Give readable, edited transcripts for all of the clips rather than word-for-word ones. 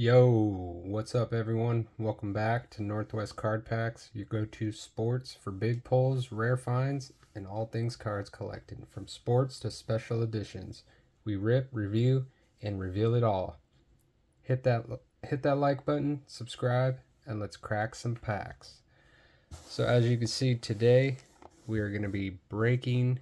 Yo, what's up everyone? Welcome back to Northwest Card Packs, your go-to sports for big pulls, rare finds, and all things cards collecting. From sports to special editions, we rip, review, and reveal it all. Hit that like button, subscribe, and let's crack some packs. So as you can see today, we are going to be breaking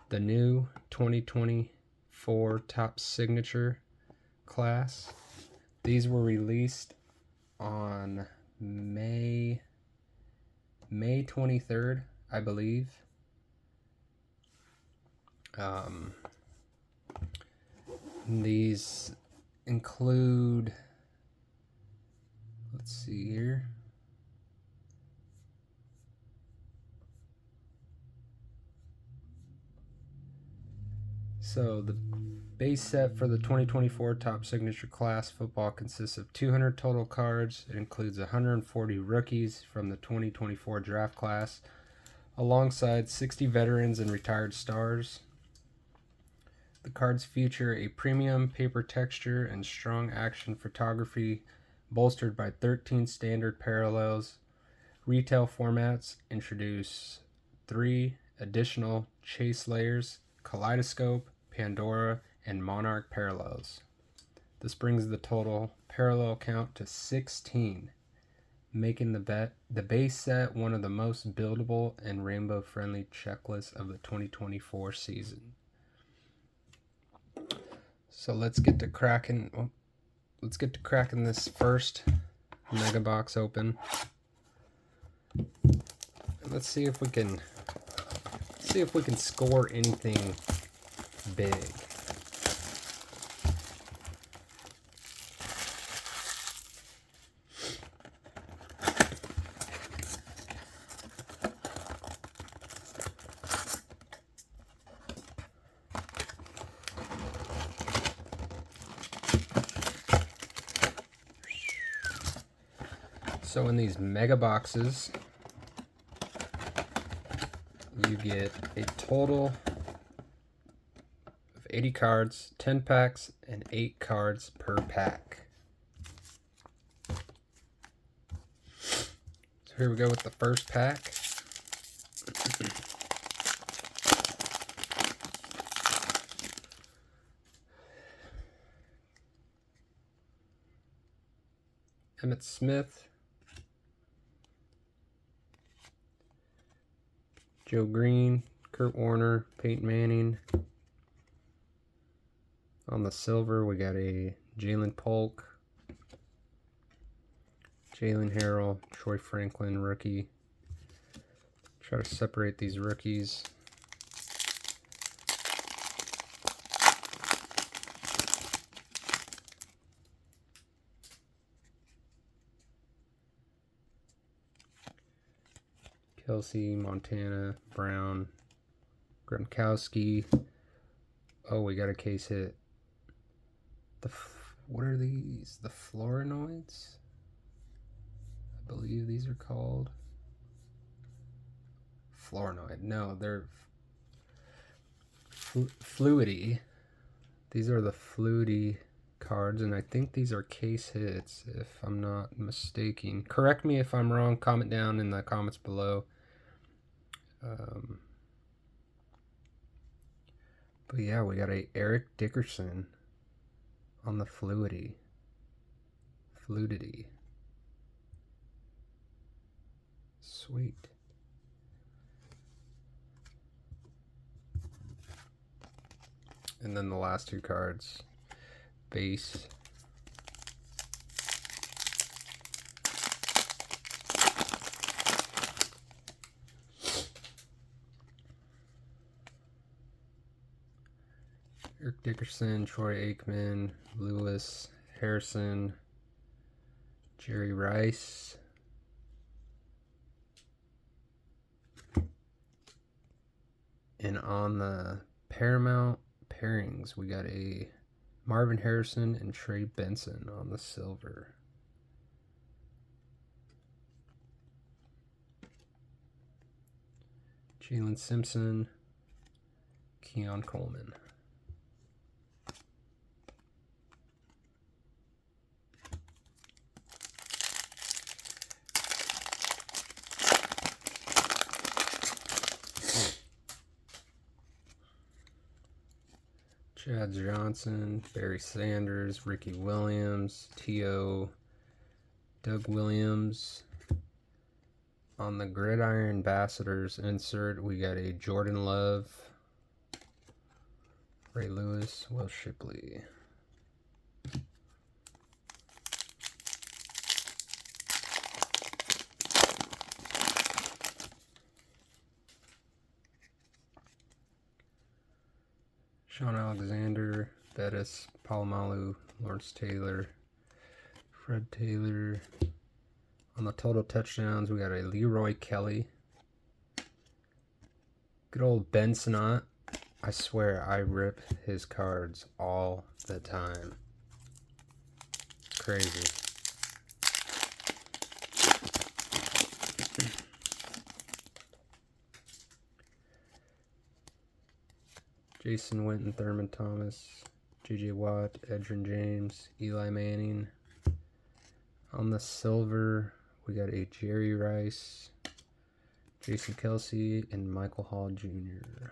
the new 2024 Top Signature class. These were released on May 23rd, I believe. These include, let's see here. So the base set for the 2024 Top Signature Class football consists of 200 total cards. It includes 140 rookies from the 2024 draft class, alongside 60 veterans and retired stars. The cards feature a premium paper texture and strong action photography, bolstered by 13 standard parallels. Retail formats introduce 3 additional chase layers, Kaleidoscope, Pandora, and Monarch parallels. This brings the total parallel count to 16, making the base set one of the most buildable and rainbow-friendly checklists of the 2024 season. So let's get to cracking this first mega box open. And let's see if we can score anything big. So in these mega boxes, you get a total of 80 cards, 10 packs, and 8 cards per pack. So here we go with the first pack. Emmitt Smith, Joe Green, Kurt Warner, Peyton Manning. On the silver, we got a Jalen Polk, Jalen Harrell, Troy Franklin, rookie. Try to separate these rookies. Kelsey, Montana, Brown, Gronkowski. Oh, we got a case hit. What are these? The Florinoids? I believe these are called. Florinoid. No, they're Fluidity. These are the Fluidity cards, and I think these are case hits, if I'm not mistaken. Correct me if I'm wrong. Comment down in the comments below. But yeah, we got a Eric Dickerson on the Fluidity. Sweet. And then the last 2 cards. Base. Eric Dickerson, Troy Aikman, Lewis, Harrison, Jerry Rice, and on the Paramount pairings, we got a Marvin Harrison and Trey Benson on the silver. Jalen Simpson, Keon Coleman. Chad Johnson, Barry Sanders, Ricky Williams, T.O., Doug Williams. On the Gridiron Ambassadors insert, we got a Jordan Love, Ray Lewis, Will Shipley. Sean Alexander, Bettis, Palomalu, Lawrence Taylor, Fred Taylor. On the total touchdowns, we got a Leroy Kelly. Good old Ben Sinnott. I swear I rip his cards all the time. Crazy. Jason Witten, Thurman Thomas, J.J. Watt, Edgerrin James, Eli Manning. On the silver, we got a Jerry Rice, Jason Kelsey, and Michael Hall Jr.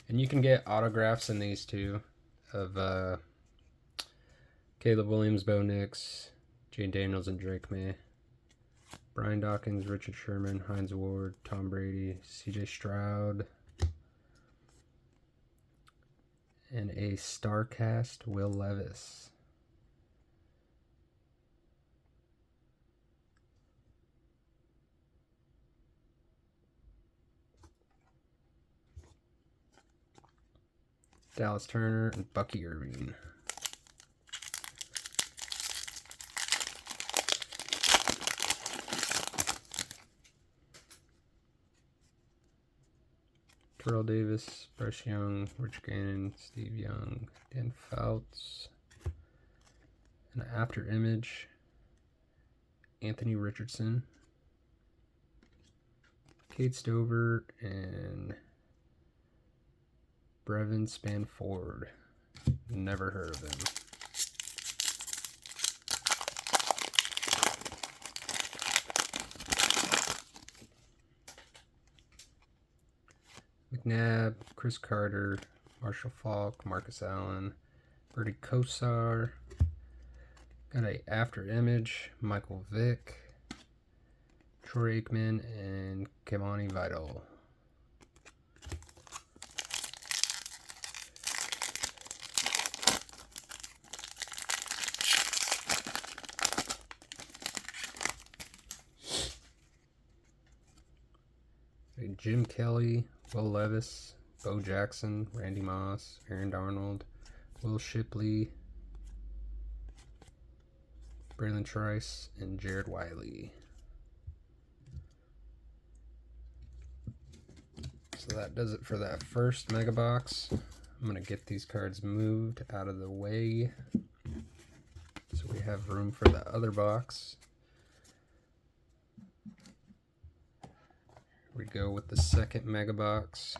And you can get autographs in these too of Caleb Williams, Bo Nix, Jane Daniels, and Drake May. Brian Dawkins, Richard Sherman, Hines Ward, Tom Brady, CJ Stroud, and a StarCast Will Levis. Dallas Turner and Bucky Irving. Terrell Davis, Bryce Young, Rich Gannon, Steve Young, Dan Fouts. An after image, Anthony Richardson, Cade Stover, and Brevin Spanford. Never heard of him. McNabb, Chris Carter, Marshall Faulk, Marcus Allen, Bertie Kosar. Got a after image, Michael Vick, Troy Aikman, and Kimani Vidal. Jim Kelly, Will Levis, Bo Jackson, Randy Moss, Aaron Darnold, Will Shipley, Braylon Trice, and Jared Wiley. So that does it for that first mega box. I'm going to get these cards moved out of the way so we have room for the other box. We go with the second mega box.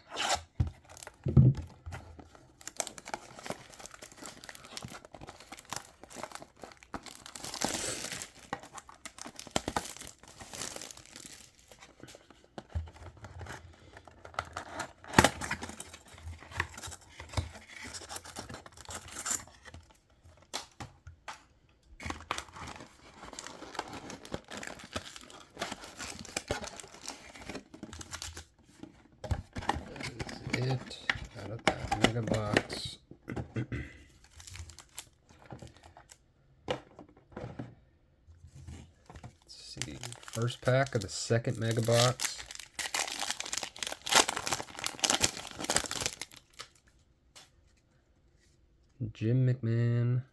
It out of that mega box. Let's see, first pack of the second mega box. Jim McMahon,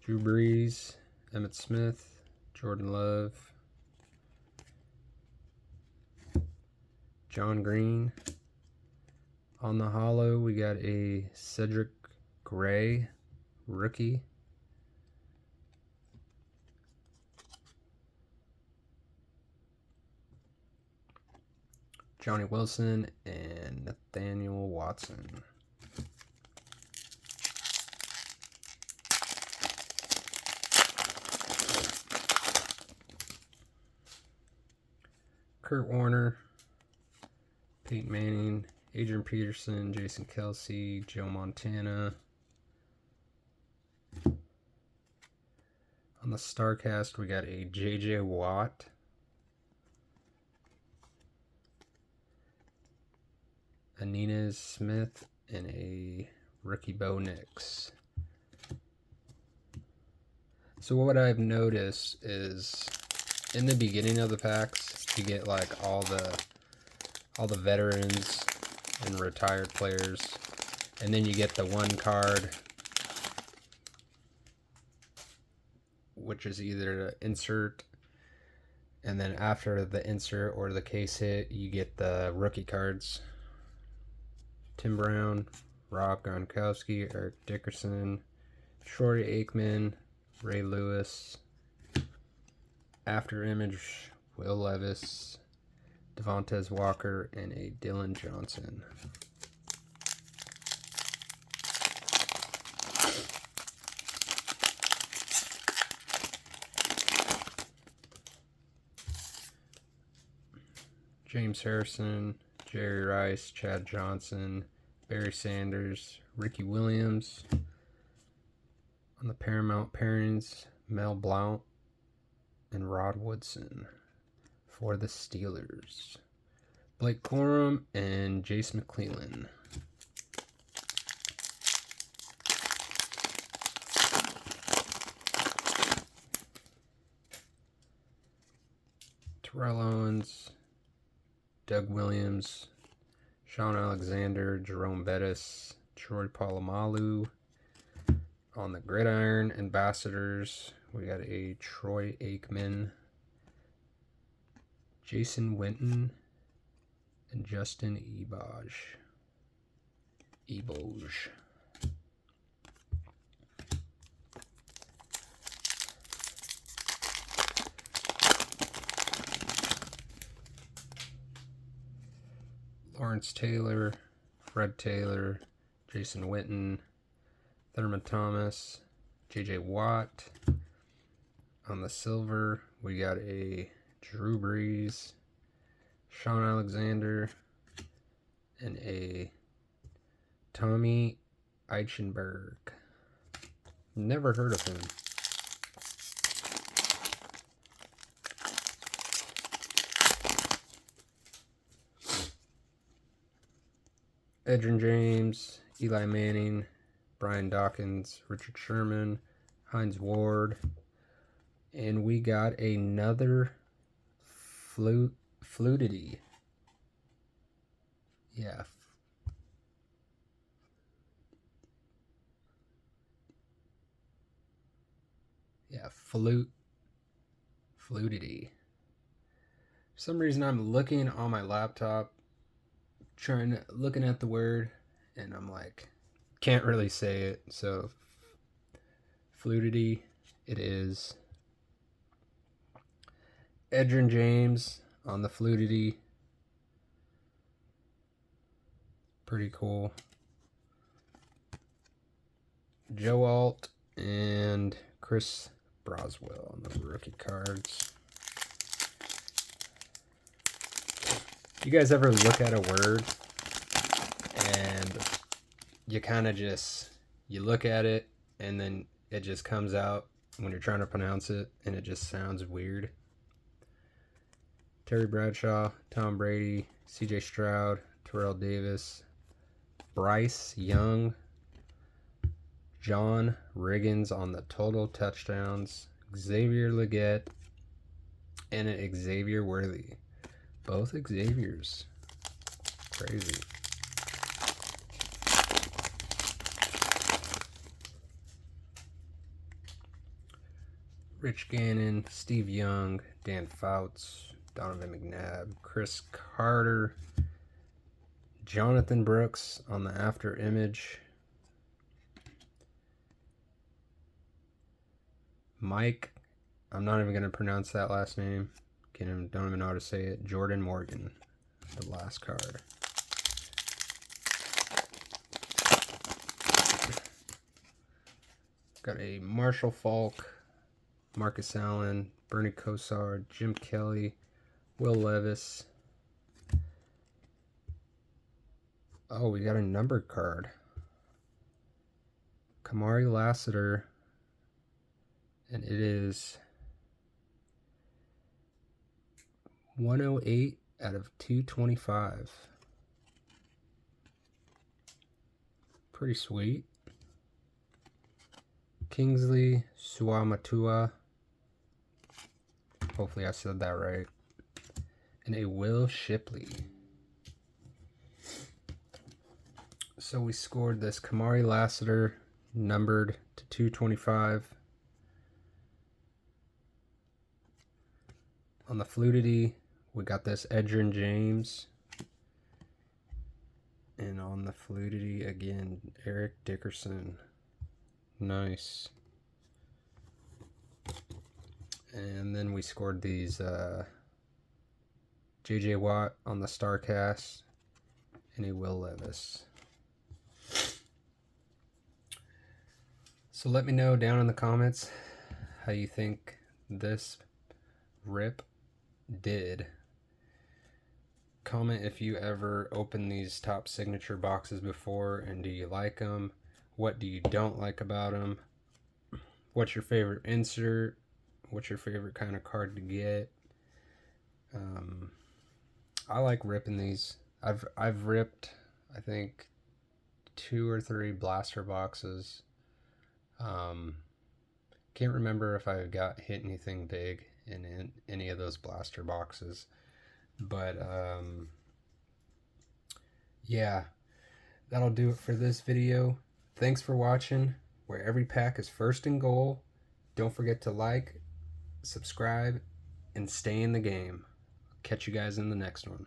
Drew Brees, Emmitt Smith, Jordan Love, John Green. On the holo, we got a Cedric Gray rookie. Johnny Wilson and Nathaniel Watson. Kurt Warner, Peyton Manning, Adrian Peterson, Jason Kelsey, Joe Montana. On the StarCast, we got a J.J. Watt, a Nunez Smith, and a rookie Bo Nix. So what I've noticed is in the beginning of the packs, you get like all the veterans and retired players, and then you get the one card, which is either the insert, and then after the insert or the case hit, you get the rookie cards. Tim Brown, Rob Gronkowski, Eric Dickerson, Troy Aikman, Ray Lewis, After Image, Will Levis, Devontae Walker, and a Dylan Johnson. James Harrison, Jerry Rice, Chad Johnson, Barry Sanders, Ricky Williams. On the Paramount pairings, Mel Blount and Rod Woodson. For the Steelers, Blake Corum and Jace McClellan. Terrell Owens, Doug Williams, Sean Alexander, Jerome Bettis, Troy Polamalu. On the Gridiron Ambassadors, we got a Troy Aikman, Jason Witten, and Justin Eboj. Lawrence Taylor, Fred Taylor, Jason Witten, Thurman Thomas, J.J. Watt. On the silver, we got a Drew Brees, Sean Alexander, and a Tommy Eichenberg. Never heard of him. Edgerrin James, Eli Manning, Brian Dawkins, Richard Sherman, Hines Ward, and we got another Fluidity. Yeah. Yeah, Fluidity. For some reason, I'm looking on my laptop, looking at the word, and I'm like, can't really say it. So, Fluidity, it is. Edgerrin James on the Fluidity. Pretty cool. Joe Alt and Chris Broswell on the rookie cards. You guys ever look at a word and you kind of you look at it and then it just comes out when you're trying to pronounce it and it just sounds weird? Terry Bradshaw, Tom Brady, CJ Stroud, Terrell Davis, Bryce Young, John Riggins on the total touchdowns, Xavier Legette, and an Xavier Worthy. Both Xaviers. Crazy. Rich Gannon, Steve Young, Dan Fouts, Donovan McNabb, Chris Carter, Jonathan Brooks on the After Image, Mike, I'm not even going to pronounce that last name. Don't even know how to say it. Jordan Morgan, the last card. Got a Marshall Falk, Marcus Allen, Bernie Kosar, Jim Kelly, Will Levis. Oh, we got a numbered card. Kamari Lassiter. And it is 108 out of 225. Pretty sweet. Kingsley Suamatua. Hopefully I said that right. And a Will Shipley. So we scored this Kamari Lassiter, numbered to 225. On the Fluidity, we got this Edgerrin James. And on the Fluidity, again, Eric Dickerson. Nice. And then we scored these J.J. Watt on the StarCast and a Will Levis. So let me know down in the comments how you think this rip did. Comment if you ever opened these top signature boxes before, and do you like them? What do you don't like about them? What's your favorite insert? What's your favorite kind of card to get? I like ripping these. I've ripped, I think, 2 or 3 blaster boxes. Can't remember if I got hit anything big in any of those blaster boxes, but yeah, that'll do it for this video. Thanks for watching. Where every pack is first and goal. Don't forget to like, subscribe, and stay in the game. Catch you guys in the next one.